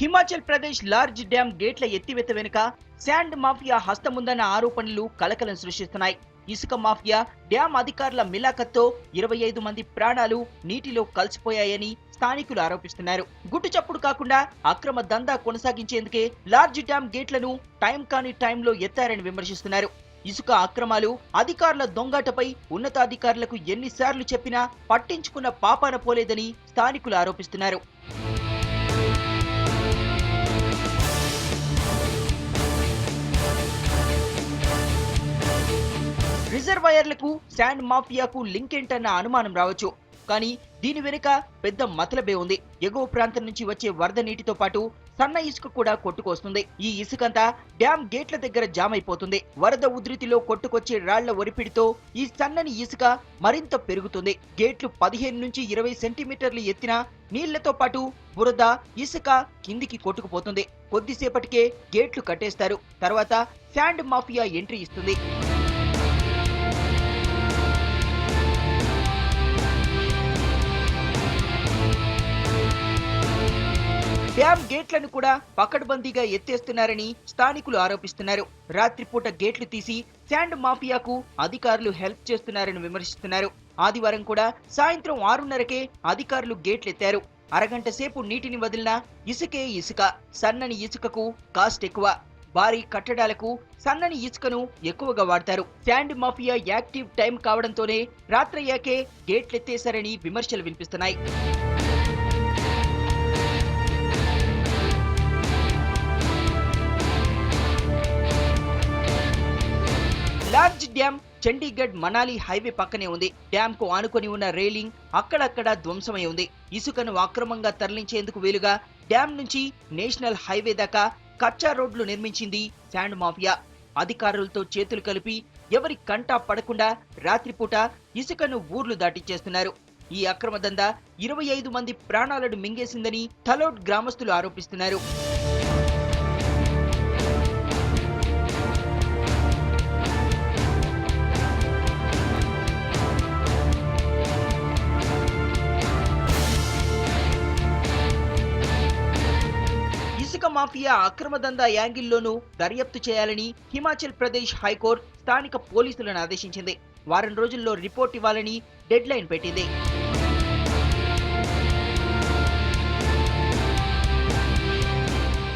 Himachal Pradesh large dam గేట్ల ఎత్తివేత వెనుక sand mafia హస్తముందన్న ఆరోపణలు కలకలం సృష్టిస్తున్నాయి. ఇసుక మాఫియా డ్యామ్ అధికారుల మిలాఖత్తో 25 మంది ప్రాణాలు నీటిలో కలిసిపోయాయని స్థానికులు ఆరోపిస్తున్నారు. గుట్టు చప్పుడు కాకుండా అక్రమ దందా కొనసాగించేందుకే లార్జ్ డ్యామ్ గేట్లను టైం కాని టైంలో ఎత్తారని విమర్శిస్తున్నారు. ఇసుక అక్రమాలు, అధికారుల దొంగాటపై ఉన్నతాధికారులకు ఎన్నిసార్లు చెప్పినా పట్టించుకున్న పాపాన పోలేదని స్థానికులు ఆరోపిస్తున్నారు. రిజర్వాయర్లకు శాండ్ మాఫియాకు లింక్ ఏంటన్న అనుమానం రావచ్చు. కానీ దీని వెనుక పెద్ద మతలబే ఉంది. ఎగువ ప్రాంతం నుంచి వచ్చే వరద నీటితో పాటు సన్న ఇసుక కూడా కొట్టుకొస్తుంది. ఈ ఇసుకంతా డ్యామ్ గేట్ల దగ్గర జామ్ అయిపోతుంది. వరద ఉధృతిలో కొట్టుకొచ్చే రాళ్ల ఒరిపిడితో ఈ సన్నని ఇసుక మరింత పెరుగుతుంది. గేట్లు 15 నుంచి 20 సెంటీమీటర్లు ఎత్తిన నీళ్లతో పాటు బురద, ఇసుక కిందికి కొట్టుకుపోతుంది. కొద్దిసేపటికే గేట్లు కట్టేస్తారు. తర్వాత శాండ్ మాఫియా ఎంట్రీ ఇస్తుంది. డ్యామ్ గేట్లను కూడా పకడ్బందీగా ఎత్తేస్తున్నారని స్థానికులు ఆరోపిస్తున్నారు. రాత్రిపూట గేట్లు తీసి శాండ్ మాఫియాకు అధికారులు హెల్ప్ చేస్తున్నారని విమర్శిస్తున్నారు. ఆదివారం కూడా సాయంత్రం 6:30కే అధికారులు గేట్లెత్తారు. అరగంట సేపు నీటిని వదిలినా ఇసుకే ఇసుక. సన్నని ఇసుకకు కాస్ట్ ఎక్కువ. భారీ కట్టడాలకు సన్నని ఇసుకను ఎక్కువగా వాడతారు. శాండ్ మాఫియా యాక్టివ్ టైం కావడంతోనే రాత్రయ్యాకే గేట్లెత్తేశారని విమర్శలు వినిపిస్తున్నాయి. Large dam Chandigarh Manali highway పక్కనే ఉంది. డ్యామ్ కు ఆనుకొని ఉన్న రైలింగ్ అక్కడక్కడ ధ్వంసమై ఉంది. ఇసుకను అక్రమంగా తరలించేందుకు వీలుగా డ్యామ్ నుంచి నేషనల్ హైవే దాకా కచ్చా రోడ్లు నిర్మించింది శాండ్ మాఫియా. అధికారులతో చేతులు కలిపి ఎవరి కంటా పడకుండా రాత్రిపూట ఇసుకను ఊర్లు దాటించేస్తున్నారు. ఈ అక్రమ దందా 25 మంది ప్రాణాలను మింగేసిందని థలోడ్ గ్రామస్తులు ఆరోపిస్తున్నారు. ఇసుక మాఫియా అక్రమ దందా యాంగిల్లోనూ దర్యాప్తు చేయాలని హిమాచల్ ప్రదేశ్ హైకోర్టు స్థానిక పోలీసులను ఆదేశించింది. వారం రోజుల్లో రిపోర్ట్ ఇవ్వాలని డెడ్ లైన్ పెట్టింది.